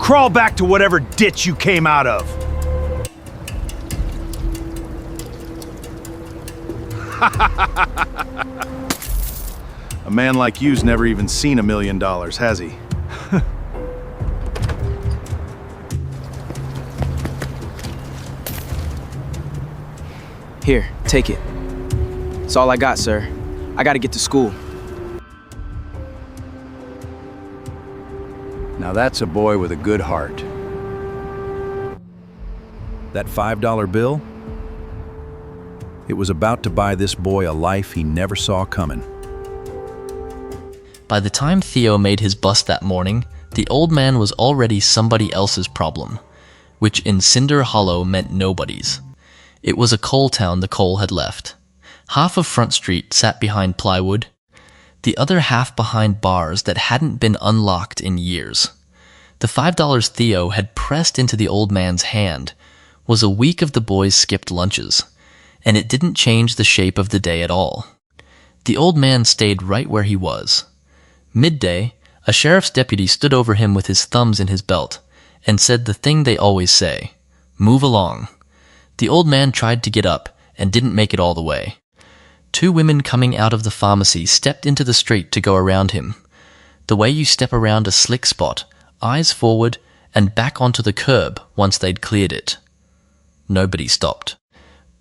Crawl back to whatever ditch you came out of. A man like you's never even seen $1 million, has he? Here, take it. It's all I got, sir. I gotta get to school. Now that's a boy with a good heart. That $5 bill? It was about to buy this boy a life he never saw coming. By the time Theo made his bus that morning, the old man was already somebody else's problem, which in Cinder Hollow meant nobody's. It was a coal town the coal had left. Half of Front Street sat behind plywood, the other half behind bars that hadn't been unlocked in years. The $5 Theo had pressed into the old man's hand was a week of the boys' skipped lunches, and it didn't change the shape of the day at all. The old man stayed right where he was. Midday, a sheriff's deputy stood over him with his thumbs in his belt and said the thing they always say, "Move along." The old man tried to get up and didn't make it all the way. Two women coming out of the pharmacy stepped into the street to go around him. The way you step around a slick spot, eyes forward and back onto the curb once they'd cleared it. Nobody stopped.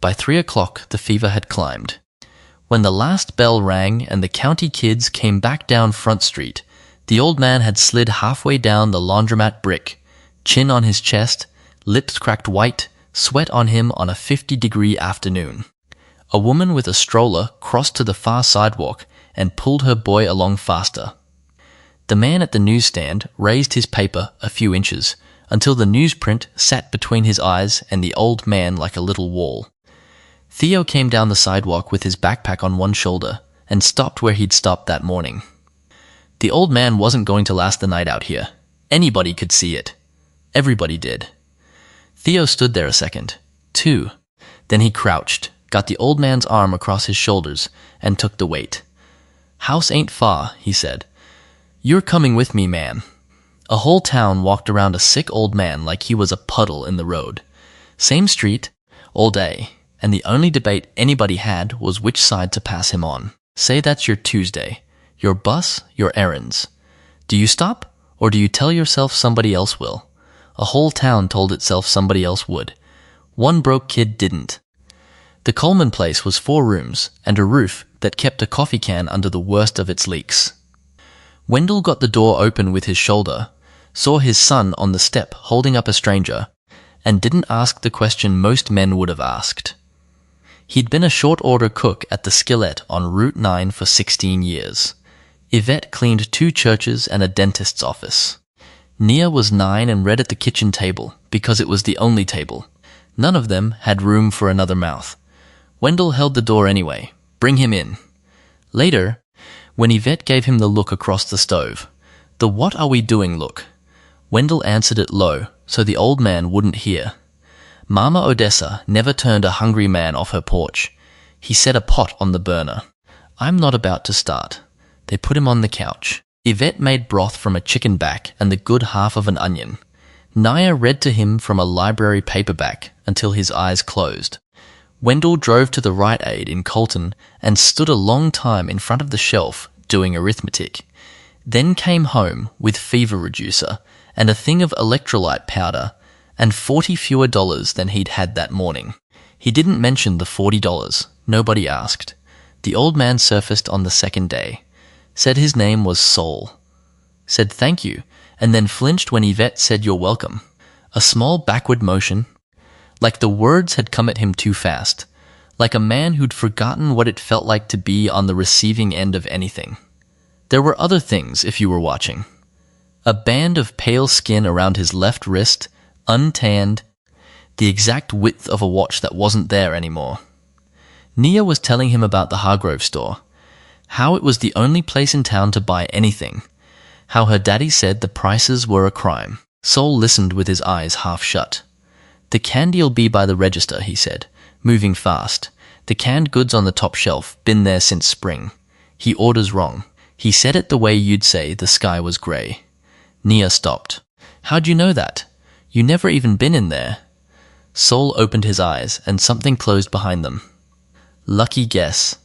By 3 o'clock, the fever had climbed. When the last bell rang and the county kids came back down Front Street, the old man had slid halfway down the laundromat brick, chin on his chest, lips cracked white, sweat on him on a 50-degree afternoon. A woman with a stroller crossed to the far sidewalk and pulled her boy along faster. The man at the newsstand raised his paper a few inches until the newsprint sat between his eyes and the old man like a little wall. Theo came down the sidewalk with his backpack on one shoulder and stopped where he'd stopped that morning. The old man wasn't going to last the night out here. Anybody could see it. Everybody did. Theo stood there a second, two. Then he crouched, got the old man's arm across his shoulders, and took the weight. "House ain't far," he said. "You're coming with me, man." A whole town walked around a sick old man like he was a puddle in the road. Same street, all day, and the only debate anybody had was which side to pass him on. Say that's your Tuesday, your bus, your errands. Do you stop, or do you tell yourself somebody else will? A whole town told itself somebody else would. One broke kid didn't. The Coleman place was 4 rooms and a roof that kept a coffee can under the worst of its leaks. Wendell got the door open with his shoulder, saw his son on the step holding up a stranger, and didn't ask the question most men would have asked. He'd been a short-order cook at the Skillet on Route 9 for 16 years. Yvette cleaned 2 churches and a dentist's office. Nia was 9 and read at the kitchen table because it was the only table. None of them had room for another mouth. Wendell held the door anyway. Bring him in. Later, when Yvette gave him the look across the stove, the "what are we doing" look, Wendell answered it low so the old man wouldn't hear. Mama Odessa never turned a hungry man off her porch. He set a pot on the burner. "I'm not about to start." They put him on the couch. Yvette made broth from a chicken back and the good half of an onion. Nia read to him from a library paperback until his eyes closed. Wendell drove to the Rite Aid in Colton and stood a long time in front of the shelf doing arithmetic. Then came home with fever reducer and a thing of electrolyte powder and 40 fewer dollars than he'd had that morning. He didn't mention the $40. Nobody asked. The old man surfaced on the second day. Said his name was Saul. Said thank you, and then flinched when Yvette said you're welcome. A small backward motion, like the words had come at him too fast, like a man who'd forgotten what it felt like to be on the receiving end of anything. There were other things if you were watching. A band of pale skin around his left wrist, untanned, the exact width of a watch that wasn't there anymore. Nia was telling him about the Hargrove store, how it was the only place in town to buy anything, how her daddy said the prices were a crime. Saul listened with his eyes half shut. "The candy'll be by the register," he said, moving fast. "The canned goods on the top shelf, been there since spring. He orders wrong." He said it the way you'd say the sky was grey. Nia stopped. How'd you know that? You never even been in there. Saul opened his eyes, and something closed behind them. Lucky guess.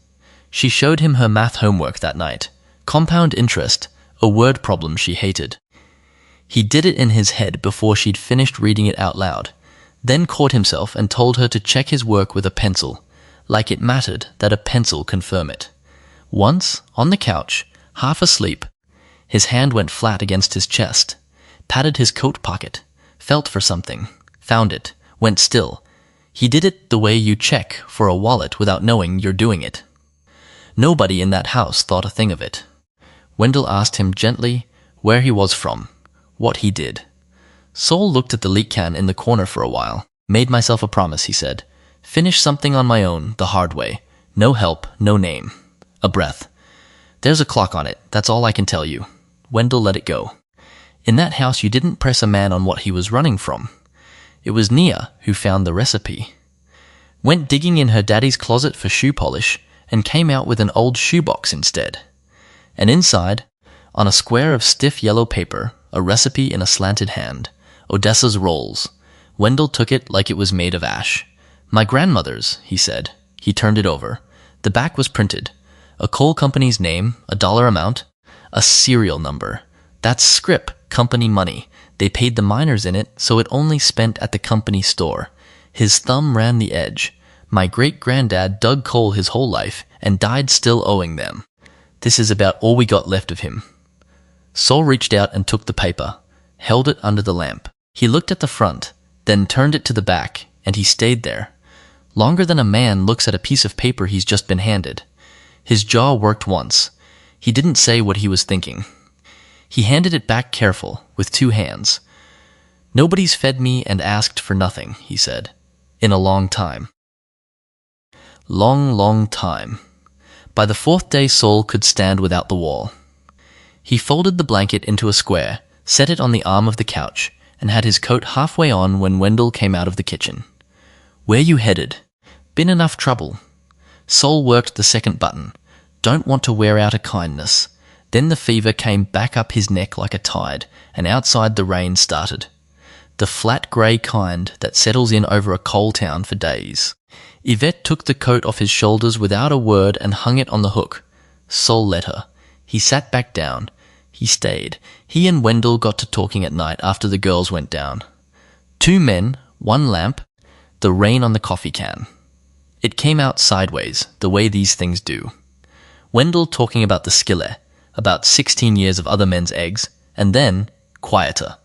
She showed him her math homework that night. Compound interest, a word problem she hated. He did it in his head before she'd finished reading it out loud, then caught himself and told her to check his work with a pencil, like it mattered that a pencil confirm it. Once, on the couch, half asleep, his hand went flat against his chest, patted his coat pocket, felt for something, found it, went still. He did it the way you check for a wallet without knowing you're doing it. Nobody in that house thought a thing of it. Wendell asked him gently where he was from, what he did. Saul looked at the leak can in the corner for a while. Made myself a promise, he said. Finish something on my own, the hard way. No help, no name. A breath. There's a clock on it, that's all I can tell you. Wendell let it go. In that house you didn't press a man on what he was running from. It was Nia who found the recipe. Went digging in her daddy's closet for shoe polish and came out with an old shoebox instead. And inside, on a square of stiff yellow paper, a recipe in a slanted hand. Odessa's rolls. Wendell took it like it was made of ash. My grandmother's, he said. He turned it over. The back was printed. A coal company's name, a dollar amount, a serial number. That's scrip, company money. They paid the miners in it, so it only spent at the company store. His thumb ran the edge. My great-granddad dug coal his whole life and died still owing them. This is about all we got left of him. Saul reached out and took the paper, held it under the lamp. He looked at the front, then turned it to the back, and he stayed there. Longer than a man looks at a piece of paper he's just been handed. His jaw worked once. He didn't say what he was thinking. He handed it back careful, with 2 hands. Nobody's fed me and asked for nothing, he said. In a long time. Long time. By the 4th day Saul could stand without the wall. He folded the blanket into a square, set it on the arm of the couch, and had his coat halfway on when Wendell came out of the kitchen. Where you headed? Been enough trouble. Saul worked the second button. Don't want to wear out a kindness. Then the fever came back up his neck like a tide, and outside the rain started. The flat grey kind that settles in over a coal town for days. Yvette took the coat off his shoulders without a word and hung it on the hook. Saul let her. He sat back down. He stayed. He and Wendell got to talking at night after the girls went down. 2 men, 1 lamp, the rain on the coffee can. It came out sideways, the way these things do. Wendell talking about the skillet, about 16 years of other men's eggs, and then, quieter.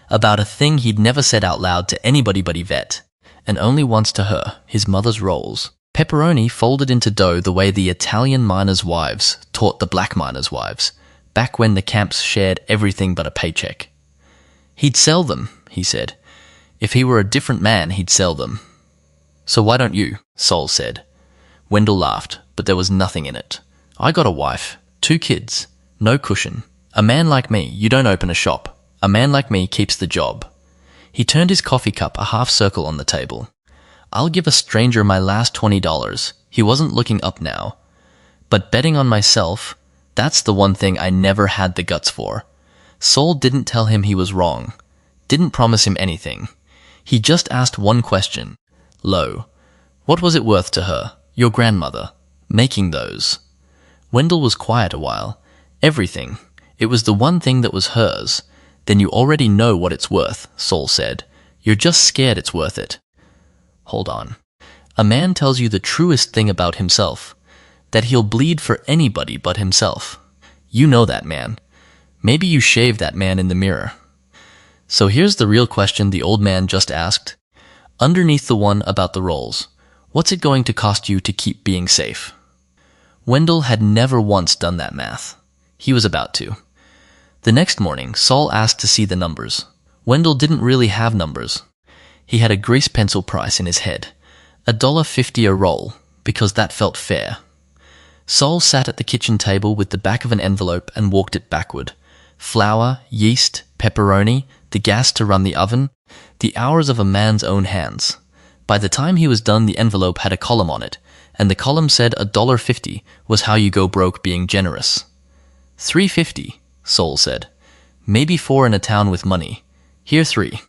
About a thing he'd never said out loud to anybody but Yvette, and only once to her, his mother's rolls. Pepperoni folded into dough the way the Italian miners' wives taught the black miners' wives, back when the camps shared everything but a paycheck. He'd sell them, he said. If he were a different man, he'd sell them. So why don't you? Saul said. Wendell laughed, but there was nothing in it. I got a wife, 2 kids, no cushion. A man like me, you don't open a shop. A man like me keeps the job. He turned his coffee cup a half circle on the table. I'll give a stranger my last $20. He wasn't looking up now. But betting on myself, that's the one thing I never had the guts for. Saul didn't tell him he was wrong. Didn't promise him anything. He just asked one question. Lo, what was it worth to her, your grandmother, making those? Wendell was quiet a while. Everything. It was the one thing that was hers. Then you already know what it's worth, Saul said. You're just scared it's worth it. Hold on. A man tells you the truest thing about himself, that he'll bleed for anybody but himself. You know that man. Maybe you shaved that man in the mirror. So here's the real question the old man just asked. Underneath the one about the rolls, what's it going to cost you to keep being safe? Wendell had never once done that math. He was about to. The next morning, Saul asked to see the numbers. Wendell didn't really have numbers. He had a grease pencil price in his head, $1.50 a roll, because that felt fair. Saul sat at the kitchen table with the back of an envelope and walked it backward. Flour, yeast, pepperoni, the gas to run the oven, the hours of a man's own hands. By the time he was done, the envelope had a column on it, and the column said $1.50 was how you go broke being generous. $3.50, Saul said. Maybe 4 in a town with money. Here 3.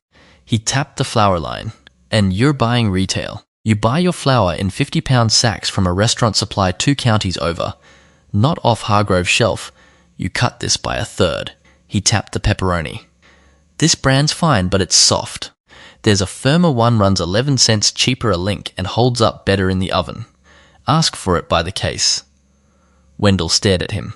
He tapped the flour line. And you're buying retail. You buy your flour in 50-pound sacks from a restaurant supply 2 counties over. Not off Hargrove's shelf. You cut this by a third. He tapped the pepperoni. This brand's fine, but it's soft. There's a firmer one runs 11 cents cheaper a link and holds up better in the oven. Ask for it by the case. Wendell stared at him.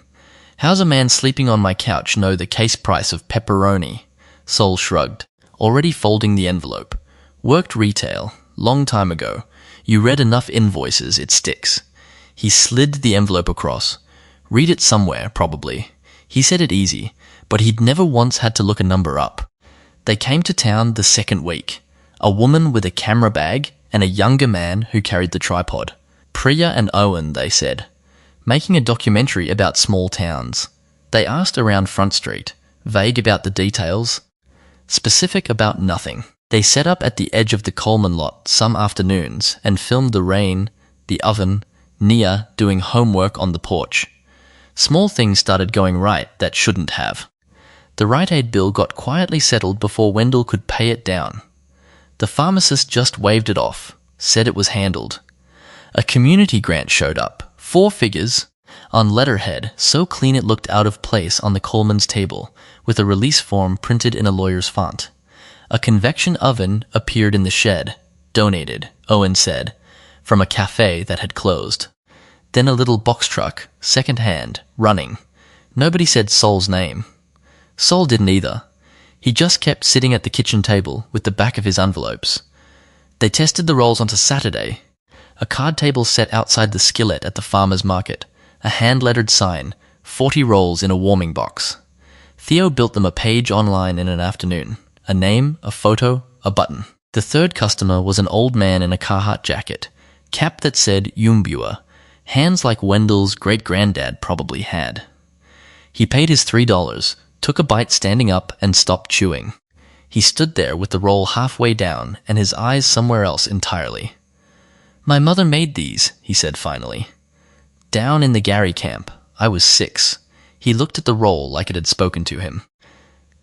How's a man sleeping on my couch know the case price of pepperoni? Sol shrugged, already folding the envelope. Worked retail, long time ago. You read enough invoices, it sticks. He slid the envelope across. Read it somewhere, probably. He said it easy, but he'd never once had to look a number up. They came to town the second week. A woman with a camera bag and a younger man who carried the tripod. Priya and Owen, they said. Making a documentary about small towns. They asked around Front Street, vague about the details, specific about nothing. They set up at the edge of the Coleman lot some afternoons and filmed the rain, the oven, Nia doing homework on the porch. Small things started going right that shouldn't have. The Rite Aid bill got quietly settled before Wendell could pay it down. The pharmacist just waved it off, said it was handled. A community grant showed up, 4 figures, on letterhead so clean it looked out of place on the Coleman's table, with a release form printed in a lawyer's font. A convection oven appeared in the shed, donated, Owen said, from a cafe that had closed. Then a little box truck, second-hand, running. Nobody said Sol's name. Sol didn't either. He just kept sitting at the kitchen table with the back of his envelopes. They tested the rolls onto Saturday. A card table set outside the skillet at the farmer's market. A hand-lettered sign, 40 rolls in a warming box. Theo built them a page online in an afternoon. A name, a photo, a button. The third customer was an old man in a Carhartt jacket, cap that said Yumbua, hands like Wendell's great-granddad probably had. He paid his $3, took a bite standing up, and stopped chewing. He stood there with the roll halfway down and his eyes somewhere else entirely. "My mother made these," he said finally. "Down in the Gary camp. I was 6. He looked at the roll like it had spoken to him.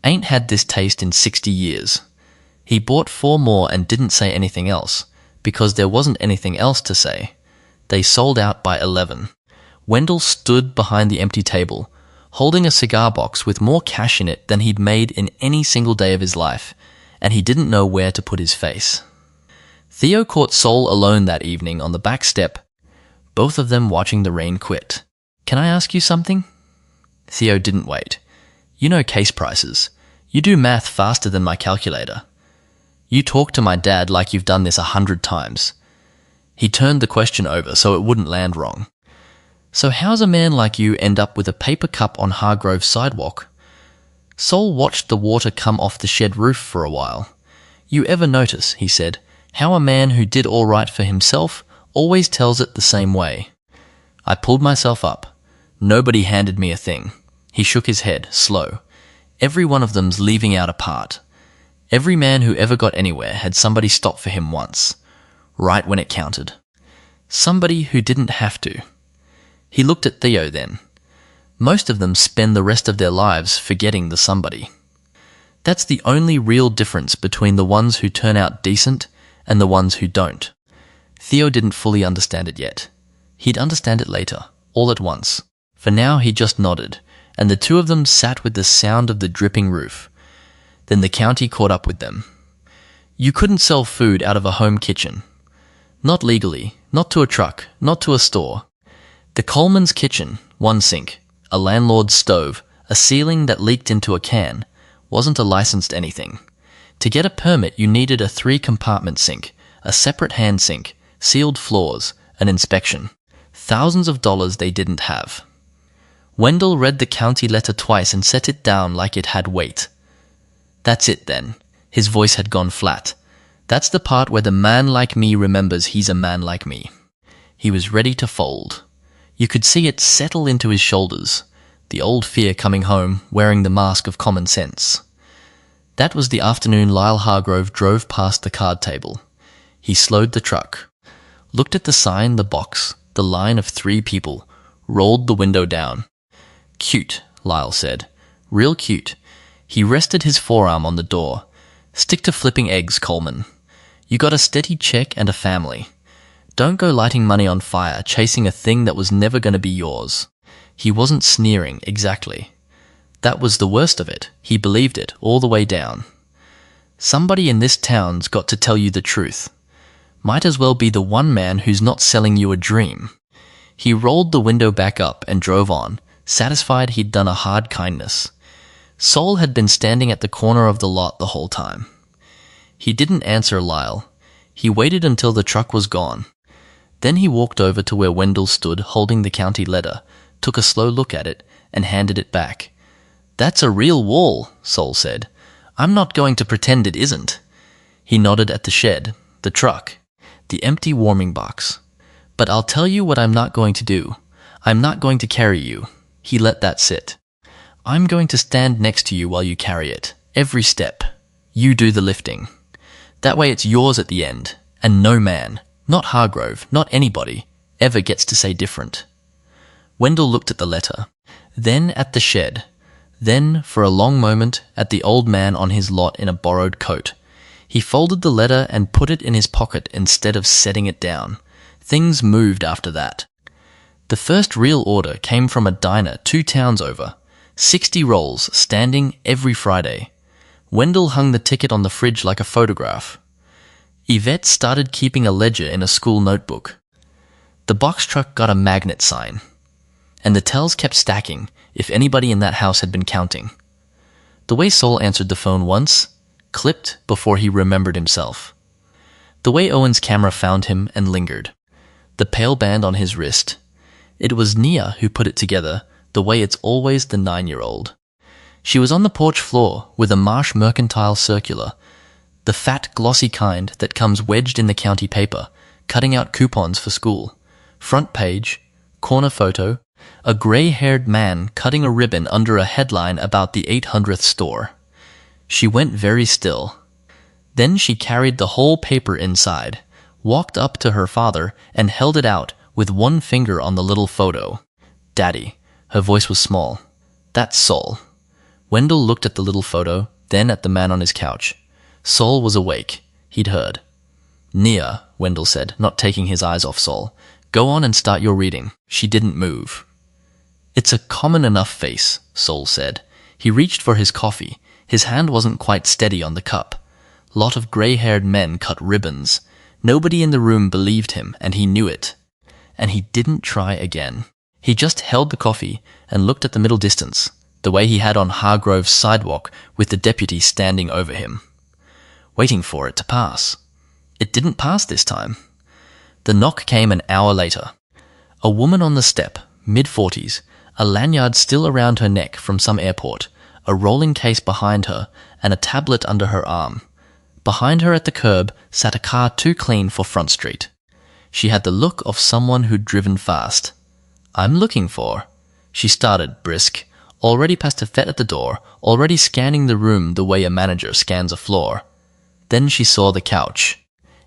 Ain't had this taste in 60 years. He bought 4 more and didn't say anything else, because there wasn't anything else to say. They sold out by 11. Wendell stood behind the empty table, holding a cigar box with more cash in it than he'd made in any single day of his life, and he didn't know where to put his face. Theo caught Sol alone that evening on the back step, both of them watching the rain quit. "Can I ask you something?" Theo didn't wait. "You know case prices. You do math faster than my calculator. You talk to my dad like you've done this 100 times. He turned the question over so it wouldn't land wrong. "So how's a man like you end up with a paper cup on Hargrove's sidewalk?" Sol watched the water come off the shed roof for a while. "You ever notice," he said, "how a man who did all right for himself always tells it the same way?" I pulled myself up. Nobody handed me a thing. He shook his head, slow. "Every one of them's leaving out a part. Every man who ever got anywhere had somebody stop for him once, right when it counted. Somebody who didn't have to." He looked at Theo then. "Most of them spend the rest of their lives forgetting the somebody. That's the only real difference between the ones who turn out decent and the ones who don't." Theo didn't fully understand it yet. He'd understand it later, all at once. For now he just nodded, and the 2 of them sat with the sound of the dripping roof. Then the county caught up with them. You couldn't sell food out of a home kitchen. Not legally, not to a truck, not to a store. The Coleman's kitchen, 1 sink, a landlord's stove, a ceiling that leaked into a can, wasn't a licensed anything. To get a permit you needed a 3-compartment sink, a separate hand sink, sealed floors, an inspection. Thousands of dollars they didn't have. Wendell read the county letter twice and set it down like it had weight. "That's it then." His voice had gone flat. "That's the part where the man like me remembers he's a man like me." He was ready to fold. You could see it settle into his shoulders, the old fear coming home, wearing the mask of common sense. That was the afternoon Lyle Hargrove drove past the card table. He slowed the truck, looked at the sign, the box, the line of 3 people, rolled the window down. "Cute," Lyle said. "Real cute." He rested his forearm on the door. Stick to flipping eggs, Coleman. You got a steady check and a family. Don't go lighting money on fire, chasing a thing that was never going to be yours. He wasn't sneering, exactly. That was the worst of it. He believed it, all the way down. Somebody in this town's got to tell you the truth. Might as well be the one man who's not selling you a dream. He rolled the window back up and drove on, satisfied he'd done a hard kindness. Sol had been standing at the corner of the lot the whole time. He didn't answer Lyle. He waited until the truck was gone. Then he walked over to where Wendell stood holding the county letter, took a slow look at it, and handed it back. "That's a real wall," Sol said. "I'm not going to pretend it isn't." He nodded at the shed, the truck, the empty warming box. "But I'll tell you what I'm not going to do. I'm not going to carry you." He let that sit. "I'm going to stand next to you while you carry it, every step. You do the lifting. That way it's yours at the end, and no man, not Hargrove, not anybody, ever gets to say different." Wendell looked at the letter, then at the shed, then, for a long moment, at the old man on his lot in a borrowed coat. He folded the letter and put it in his pocket instead of setting it down. Things moved after that. The first real order came from a diner 2 towns over. 60 rolls, standing every Friday. Wendell hung the ticket on the fridge like a photograph. Yvette started keeping a ledger in a school notebook. The box truck got a magnet sign. And the tells kept stacking, if anybody in that house had been counting. The way Sol answered the phone once, clipped before he remembered himself. The way Owen's camera found him and lingered. The pale band on his wrist. It was Nia who put it together, the way it's always the 9-year-old. She was on the porch floor with a Marsh Mercantile circular, the fat, glossy kind that comes wedged in the county paper, cutting out coupons for school. Front page, corner photo, a grey-haired man cutting a ribbon under a headline about the 800th store. She went very still. Then she carried the whole paper inside, walked up to her father, and held it out with one finger on the little photo. "Daddy." Her voice was small. "That's Sol." Wendell looked at the little photo, then at the man on his couch. Sol was awake. He'd heard. "Nia," Wendell said, not taking his eyes off Sol. "Go on and start your reading." She didn't move. "It's a common enough face," Sol said. He reached for his coffee. His hand wasn't quite steady on the cup. Lot of grey-haired men cut ribbons. Nobody in the room believed him, and he knew it. And he didn't try again. He just held the coffee and looked at the middle distance, the way he had on Hargrove's sidewalk with the deputy standing over him, waiting for it to pass. It didn't pass this time. The knock came an hour later. A woman on the step, mid-40s, a lanyard still around her neck from some airport, a rolling case behind her, and a tablet under her arm. Behind her at the curb sat a car too clean for Front Street. She had the look of someone who'd driven fast. "I'm looking for..." She started, brisk, already past a vet at the door, already scanning the room the way a manager scans a floor. Then she saw the couch.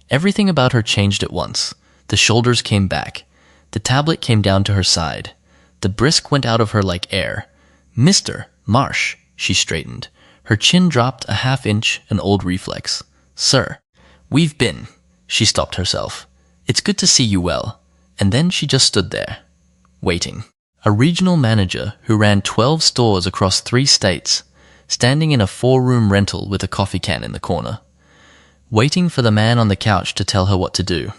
Everything about her changed at once. The shoulders came back. The tablet came down to her side. The brisk went out of her like air. "Mr. Marsh," she straightened. Her chin dropped a half-inch, an old reflex. "Sir, we've been..." She stopped herself. "It's good to see you well." And then she just stood there, waiting. A regional manager who ran 12 stores across 3 states, standing in a 4-room rental with a coffee can in the corner, waiting for the man on the couch to tell her what to do.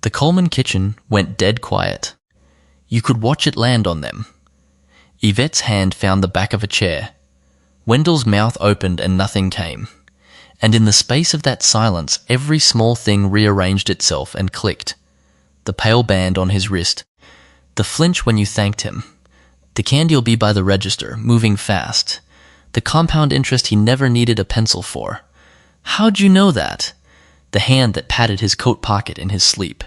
The Coleman kitchen went dead quiet. You could watch it land on them. Yvette's hand found the back of a chair. Wendell's mouth opened and nothing came. And in the space of that silence, every small thing rearranged itself and clicked. The pale band on his wrist. The flinch when you thanked him. The candy'll be by the register, moving fast. The compound interest he never needed a pencil for. How'd you know that? The hand that patted his coat pocket in his sleep.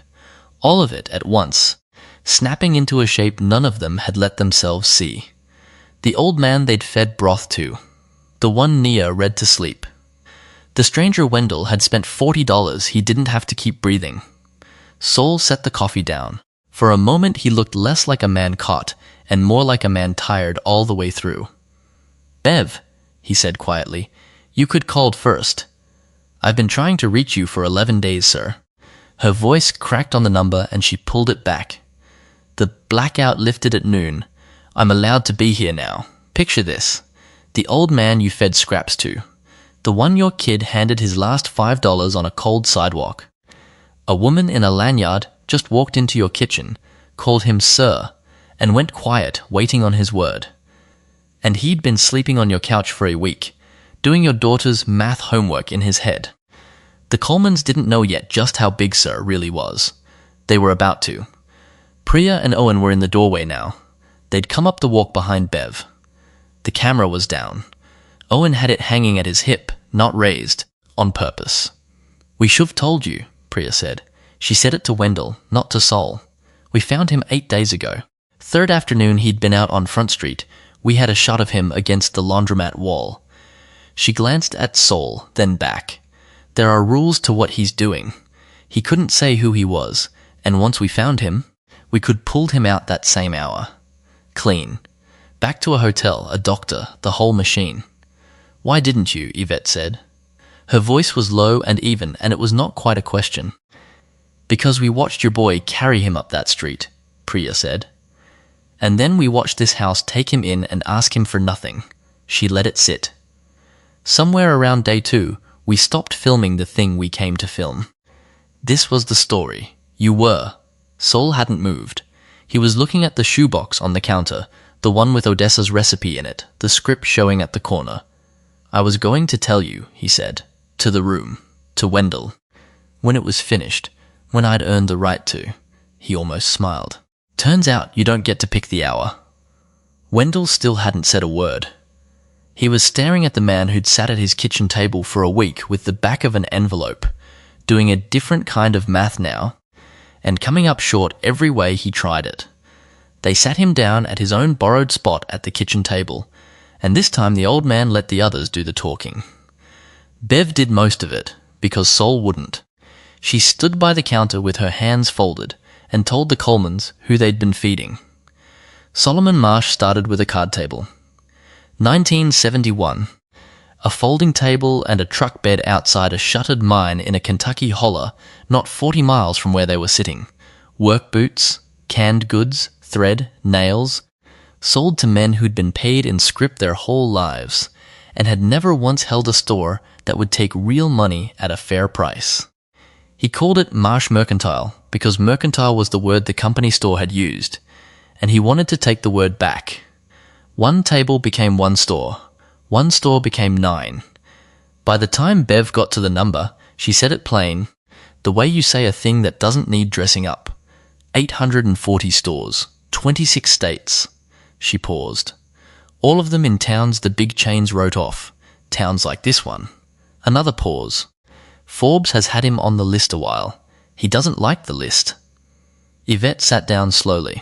All of it at once, snapping into a shape none of them had let themselves see. The old man they'd fed broth to. The one Nia read to sleep. The stranger Wendell had spent $40 he didn't have to keep breathing. Sol set the coffee down. For a moment he looked less like a man caught and more like a man tired all the way through. "Bev," he said quietly, You could called first. I've been trying to reach you for 11 days, sir. Her voice cracked on the number and she pulled it back. The blackout lifted at noon. I'm allowed to be here now. Picture this. The old man you fed scraps to. The one your kid handed his last $5 on a cold sidewalk. A woman in a lanyard just walked into your kitchen, called him sir, and went quiet, waiting on his word. And he'd been sleeping on your couch for a week, doing your daughter's math homework in his head. The Colemans didn't know yet just how big Sir really was. They were about to. Priya and Owen were in the doorway now. They'd come up the walk behind Bev. The camera was down. Owen had it hanging at his hip, not raised, on purpose. We should've told you, Priya said. She said it to Wendell, not to Sol. We found him 8 days ago. Third afternoon he'd been out on Front Street. We had a shot of him against the laundromat wall. She glanced at Sol, then back. There are rules to what he's doing. He couldn't say who he was, and once we found him, we could pulled him out that same hour. Clean. Back to a hotel, a doctor, the whole machine. Why didn't you? Yvette said. Her voice was low and even, and it was not quite a question. Because we watched your boy carry him up that street, Priya said. And then we watched this house take him in and ask him for nothing. She let it sit. Somewhere around day 2, we stopped filming the thing we came to film. This was the story. You were. Sol hadn't moved. He was looking at the shoebox on the counter, the one with Odessa's recipe in it, the script showing at the corner. I was going to tell you, he said, to the room, to Wendell. When it was finished, when I'd earned the right to. He almost smiled. Turns out you don't get to pick the hour. Wendell still hadn't said a word. He was staring at the man who'd sat at his kitchen table for a week with the back of an envelope, doing a different kind of math now, and coming up short every way he tried it. They sat him down at his own borrowed spot at the kitchen table, and this time the old man let the others do the talking. Bev did most of it, because Sol wouldn't. She stood by the counter with her hands folded, and told the Colemans who they'd been feeding. Solomon Marsh started with a card table. 1971. A folding table and a truck bed outside a shuttered mine in a Kentucky holler, not 40 miles from where they were sitting. Work boots, canned goods, thread, nails, sold to men who'd been paid in scrip their whole lives, and had never once held a store that would take real money at a fair price. He called it Marsh Mercantile because mercantile was the word the company store had used, and he wanted to take the word back. One table became one store became 9. By the time Bev got to the number, she said it plain, the way you say a thing that doesn't need dressing up. 840 stores, 26 states. She paused. All of them in towns the big chains wrote off, towns like this one. Another pause. Forbes has had him on the list a while. He doesn't like the list. Yvette sat down slowly.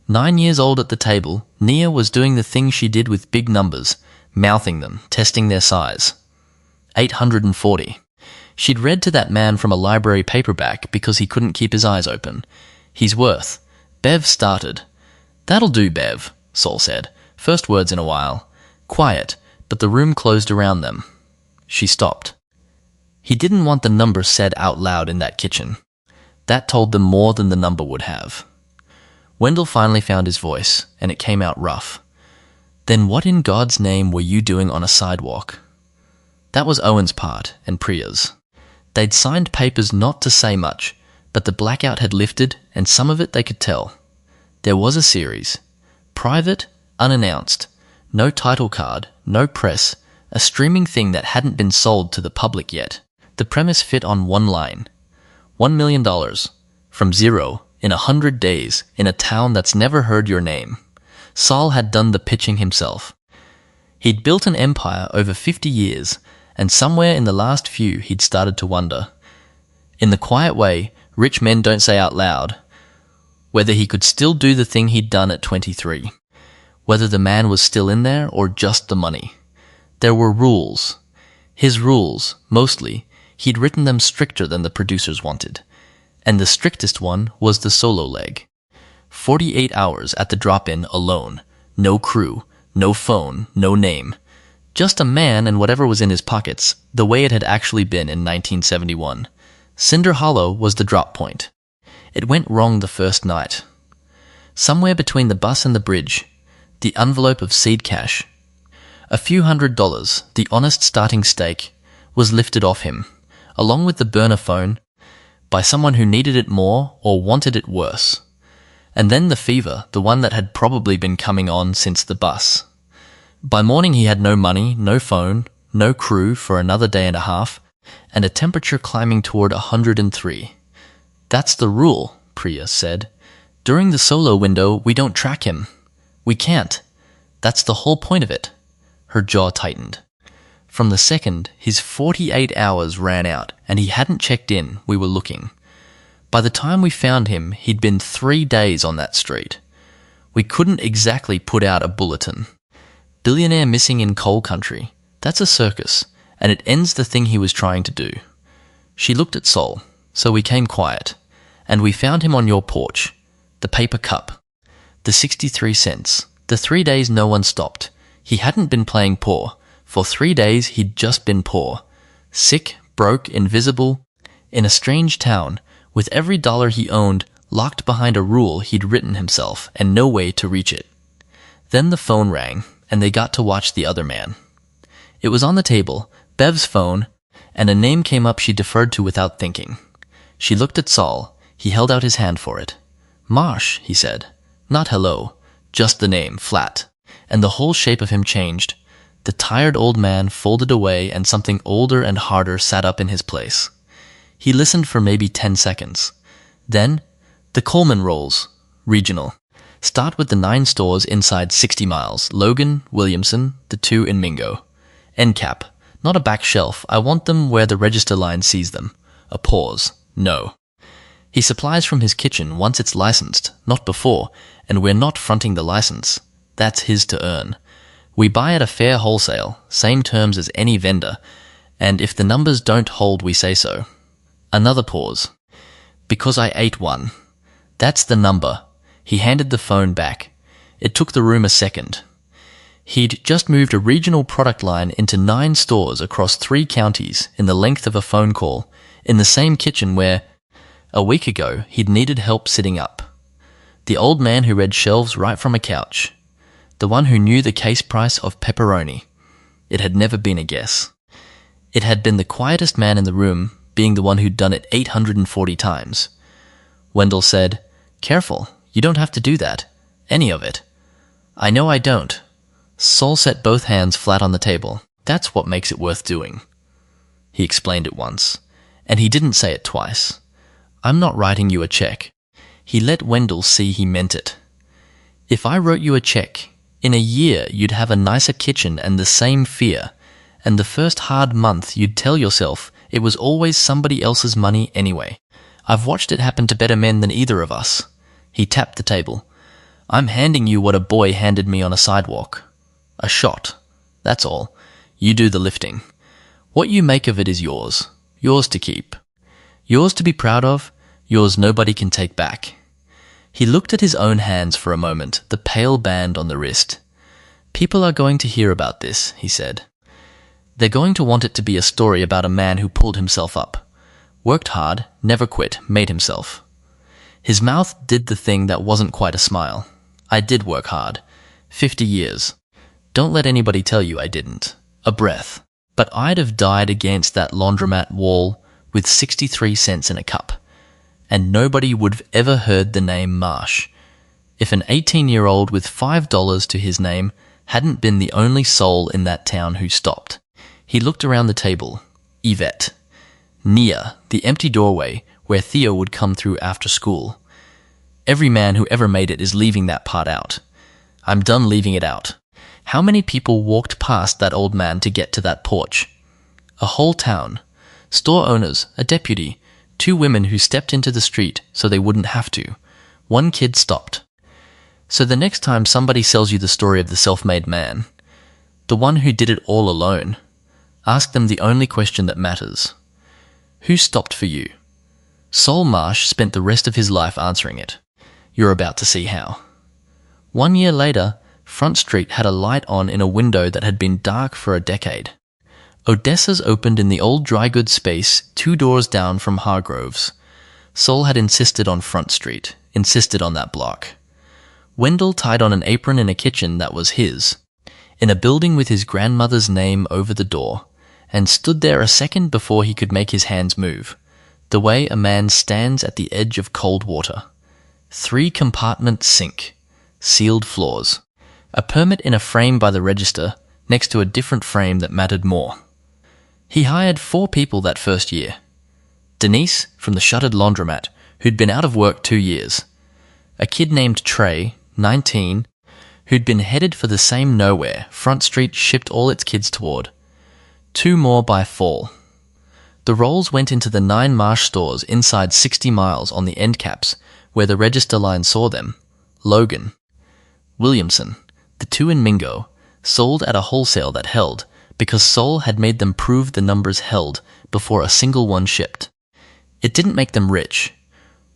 9 years old at the table, Nia was doing the thing she did with big numbers, mouthing them, testing their size. 840. She'd read to that man from a library paperback because he couldn't keep his eyes open. He's worth. Bev started. That'll do, Bev, Sol said. First words in a while. Quiet, but the room closed around them. She stopped. He didn't want the number said out loud in that kitchen. That told them more than the number would have. Wendell finally found his voice, and it came out rough. Then what in God's name were you doing on a sidewalk? That was Owen's part, and Priya's. They'd signed papers not to say much, but the blackout had lifted, and some of it they could tell. There was a series. Private, unannounced. No title card, no press, a streaming thing that hadn't been sold to the public yet. The premise fit on one line. $1 million. From zero. In 100 days, in a town that's never heard your name. Sol had done the pitching himself. He'd built an empire over 50 years, and somewhere in the last few he'd started to wonder. In the quiet way rich men don't say out loud, whether he could still do the thing he'd done at 23. Whether the man was still in there or just the money. There were rules. His rules, mostly, he'd written them stricter than the producers wanted. And the strictest one was the solo leg. 48 hours at the drop-in alone. No crew, no phone, no name. Just a man and whatever was in his pockets, the way it had actually been in 1971. Cinder Hollow was the drop point. It went wrong the first night. Somewhere between the bus and the bridge, the envelope of seed cash, a few $100s, the honest starting stake, was lifted off him, along with the burner phone, by someone who needed it more or wanted it worse. And then the fever, the one that had probably been coming on since the bus. By morning he had no money, no phone, no crew for another day and a half, and a temperature climbing toward 103. That's the rule, Priya said. During the solo window, we don't track him. We can't. That's the whole point of it. Her jaw tightened. From the second his 48 hours ran out and he hadn't checked in, we were looking. By the time we found him, he'd been 3 days on that street. We couldn't exactly put out a bulletin. Billionaire missing in coal country. That's a circus, and it ends the thing he was trying to do. She looked at Sol, so we came quiet, and we found him on your porch. The paper cup. The 63 cents. The 3 days no one stopped. He hadn't been playing poor. For 3 days he'd just been poor. Sick, broke, invisible, in a strange town, with every dollar he owned locked behind a rule he'd written himself and no way to reach it. Then the phone rang, and they got to watch the other man. It was on the table, Bev's phone, and a name came up she deferred to without thinking. She looked at Sol. He held out his hand for it. Marsh, he said. Not hello, just the name, flat. And the whole shape of him changed. The tired old man folded away and something older and harder sat up in his place. He listened for maybe 10 seconds. Then, the Coleman rolls, regional. Start with the 9 stores inside 60 miles. Logan, Williamson, the 2 in Mingo. End cap. Not a back shelf. I want them where the register line sees them. A pause. No. He supplies from his kitchen once it's licensed, not before, and we're not fronting the license. That's his to earn. We buy at a fair wholesale, same terms as any vendor, and if the numbers don't hold, we say so. Another pause. Because I ate one. That's the number. He handed the phone back. It took the room a second. He'd just moved a regional product line into 9 stores across 3 counties in the length of a phone call, in the same kitchen where, a week ago, he'd needed help sitting up. The old man who read shelves right from a couch. The one who knew the case price of pepperoni. It had never been a guess. It had been the quietest man in the room, being the one who'd done it 840 times. Wendell said, Careful, you don't have to do that. Any of it. I know I don't. Sol set both hands flat on the table. That's what makes it worth doing. He explained it once, and he didn't say it twice. I'm not writing you a check. He let Wendell see he meant it. If I wrote you a check, in a year you'd have a nicer kitchen and the same fear, and the first hard month you'd tell yourself it was always somebody else's money anyway. I've watched it happen to better men than either of us. He tapped the table. I'm handing you what a boy handed me on a sidewalk. A shot. That's all. You do the lifting. What you make of it is yours. Yours to keep. Yours to be proud of. Yours nobody can take back. He looked at his own hands for a moment, the pale band on the wrist. People are going to hear about this, he said. They're going to want it to be a story about a man who pulled himself up. Worked hard, never quit, made himself. His mouth did the thing that wasn't quite a smile. I did work hard. 50 years. Don't let anybody tell you I didn't. A breath. But I'd have died against that laundromat wall with 63 cents in a cup. And nobody would have ever heard the name Marsh. If an 18-year-old with $5 to his name hadn't been the only soul in that town who stopped. He looked around the table. Yvette. Nia, the empty doorway where Theo would come through after school. Every man who ever made it is leaving that part out. I'm done leaving it out. How many people walked past that old man to get to that porch? A whole town. Store owners, a deputy, 2 women who stepped into the street so they wouldn't have to. 1 kid stopped. So the next time somebody sells you the story of the self-made man, the one who did it all alone, ask them the only question that matters. Who stopped for you? Sol Marsh spent the rest of his life answering it. You're about to see how. 1 year later, Front Street had a light on in a window that had been dark for a decade. Odessa's opened in the old dry goods space 2 doors down from Hargrove's. Sol had insisted on Front Street, insisted on that block. Wendell tied on an apron in a kitchen that was his, in a building with his grandmother's name over the door, and stood there a second before he could make his hands move, the way a man stands at the edge of cold water. 3-compartment sink, sealed floors, a permit in a frame by the register next to a different frame that mattered more. He hired 4 people that first year. Denise, from the shuttered laundromat, who'd been out of work 2 years. A kid named Trey, 19, who'd been headed for the same nowhere Front Street shipped all its kids toward. 2 more by fall. The rolls went into the 9 Marsh stores inside 60 miles on the end caps, where the register line saw them. Logan, Williamson, the 2 in Mingo, sold at a wholesale that held, because Sol had made them prove the numbers held before a single one shipped. It didn't make them rich.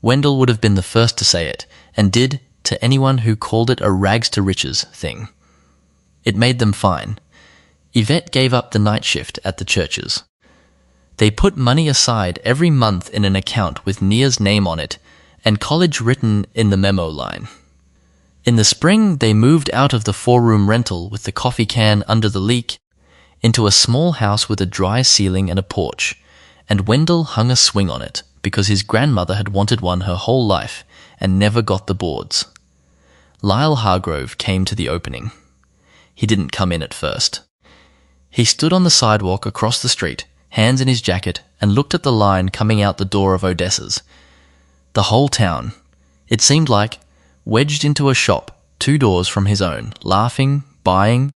Wendell would have been the first to say it, and did to anyone who called it a rags-to-riches thing. It made them fine. Yvette gave up the night shift at the churches. They put money aside every month in an account with Nia's name on it, and college written in the memo line. In the spring, they moved out of the 4-room rental with the coffee can under the leak into a small house with a dry ceiling and a porch, and Wendell hung a swing on it because his grandmother had wanted one her whole life and never got the boards. Lyle Hargrove came to the opening. He didn't come in at first. He stood on the sidewalk across the street, hands in his jacket, and looked at the line coming out the door of Odessa's. The whole town, it seemed like, wedged into a shop 2 doors from his own, laughing, buying,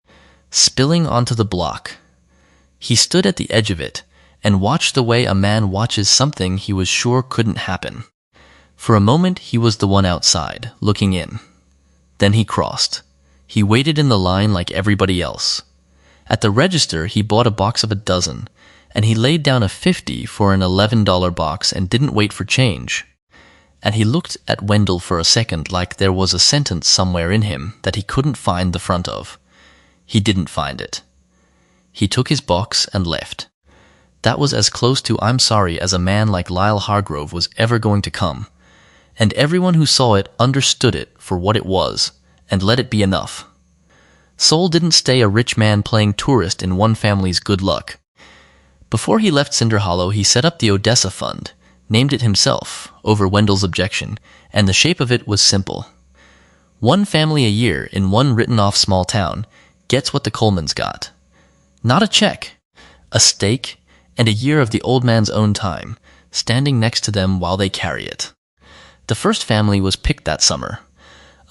spilling onto the block. He stood at the edge of it and watched the way a man watches something he was sure couldn't happen. For a moment he was the one outside, looking in. Then he crossed. He waited in the line like everybody else. At the register he bought a box of a dozen, and he laid down a $50 for an $11 box and didn't wait for change. And he looked at Wendell for a second like there was a sentence somewhere in him that he couldn't find the front of. He didn't find it. He took his box and left. That was as close to I'm sorry as a man like Lyle Hargrove was ever going to come, and everyone who saw it understood it for what it was, and let it be enough. Sol didn't stay a rich man playing tourist in one family's good luck. Before he left Cinder Hollow, he set up the Odessa Fund, named it himself, over Wendell's objection, and the shape of it was simple. 1 family a year in 1 written-off small town gets what the Colemans got. Not a check, a stake, and a year of the old man's own time, standing next to them while they carry it. The first family was picked that summer.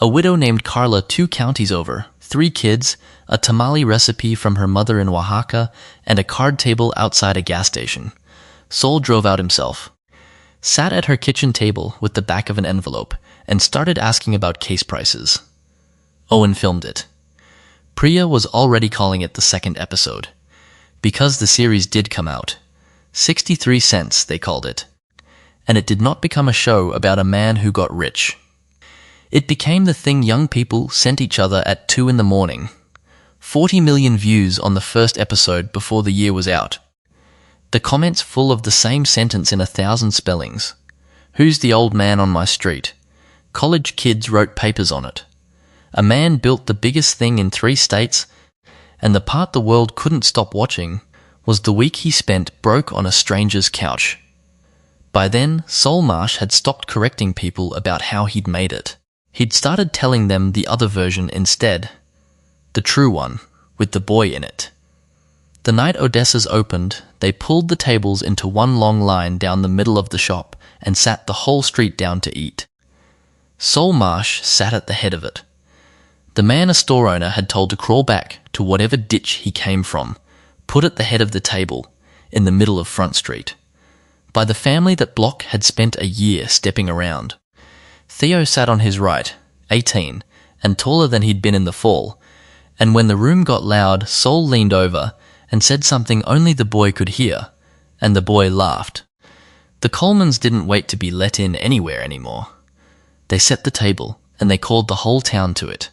A widow named Carla 2 counties over, 3 kids, a tamale recipe from her mother in Oaxaca, and a card table outside a gas station. Sol drove out himself, sat at her kitchen table with the back of an envelope, and started asking about case prices. Owen filmed it. Priya was already calling it the 2nd episode, because the series did come out. 63 cents, they called it. And it did not become a show about a man who got rich. It became the thing young people sent each other at 2 in the morning. 40 million views on the first episode before the year was out. The comments full of the same sentence in 1,000 spellings. Who's the old man on my street? College kids wrote papers on it. A man built the biggest thing in 3 states, and the part the world couldn't stop watching was the week he spent broke on a stranger's couch. By then, Sol Marsh had stopped correcting people about how he'd made it. He'd started telling them the other version instead. The true one, with the boy in it. The night Odessa's opened, they pulled the tables into 1 long line down the middle of the shop and sat the whole street down to eat. Sol Marsh sat at the head of it. The man a store owner had told to crawl back to whatever ditch he came from, put at the head of the table, in the middle of Front Street. By the family that Block had spent a year stepping around. Theo sat on his right, 18, and taller than he'd been in the fall, and when the room got loud, Sol leaned over and said something only the boy could hear, and the boy laughed. The Colemans didn't wait to be let in anywhere anymore. They set the table, and they called the whole town to it.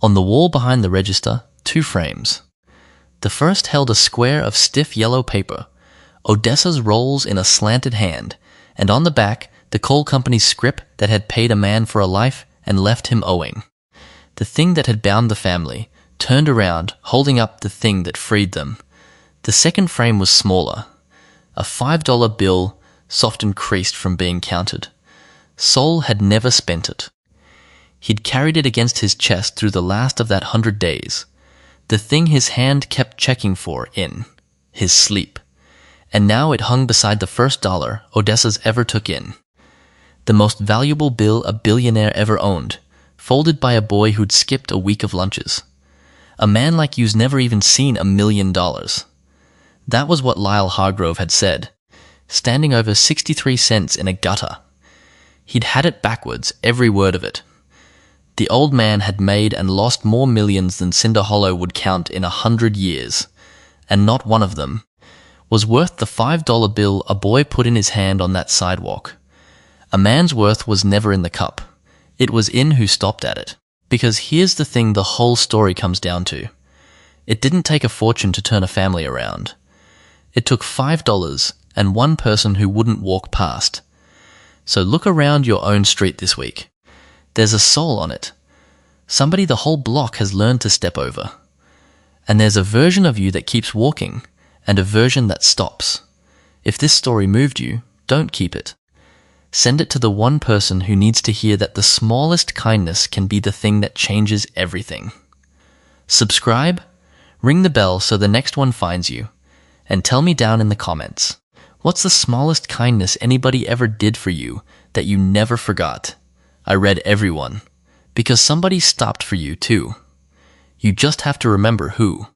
On the wall behind the register, 2 frames. The first held a square of stiff yellow paper, Odessa's rolls in a slanted hand, and on the back, the coal company's scrip that had paid a man for a life and left him owing. The thing that had bound the family turned around, holding up the thing that freed them. The second frame was smaller, a $5 bill, soft and creased from being counted. Sol had never spent it. He'd carried it against his chest through the last of that 100 days, the thing his hand kept checking for in his sleep. And now it hung beside the first dollar Odessa's ever took in. The most valuable bill a billionaire ever owned, folded by a boy who'd skipped a week of lunches. A man like you's never even seen $1 million. That was what Lyle Hargrove had said, standing over 63 cents in a gutter. He'd had it backwards, every word of it. The old man had made and lost more millions than Cinder Hollow would count in 100 years, and not one of them was worth the $5 bill a boy put in his hand on that sidewalk. A man's worth was never in the cup. It was in who stopped at it. Because here's the thing the whole story comes down to. It didn't take a fortune to turn a family around. It took $5 and one person who wouldn't walk past. So look around your own street this week. There's a soul on it. Somebody the whole block has learned to step over. And there's a version of you that keeps walking, and a version that stops. If this story moved you, don't keep it. Send it to the one person who needs to hear that the smallest kindness can be the thing that changes everything. Subscribe, ring the bell so the next one finds you, and tell me down in the comments, what's the smallest kindness anybody ever did for you that you never forgot? I read everyone, because somebody stopped for you too. You just have to remember who.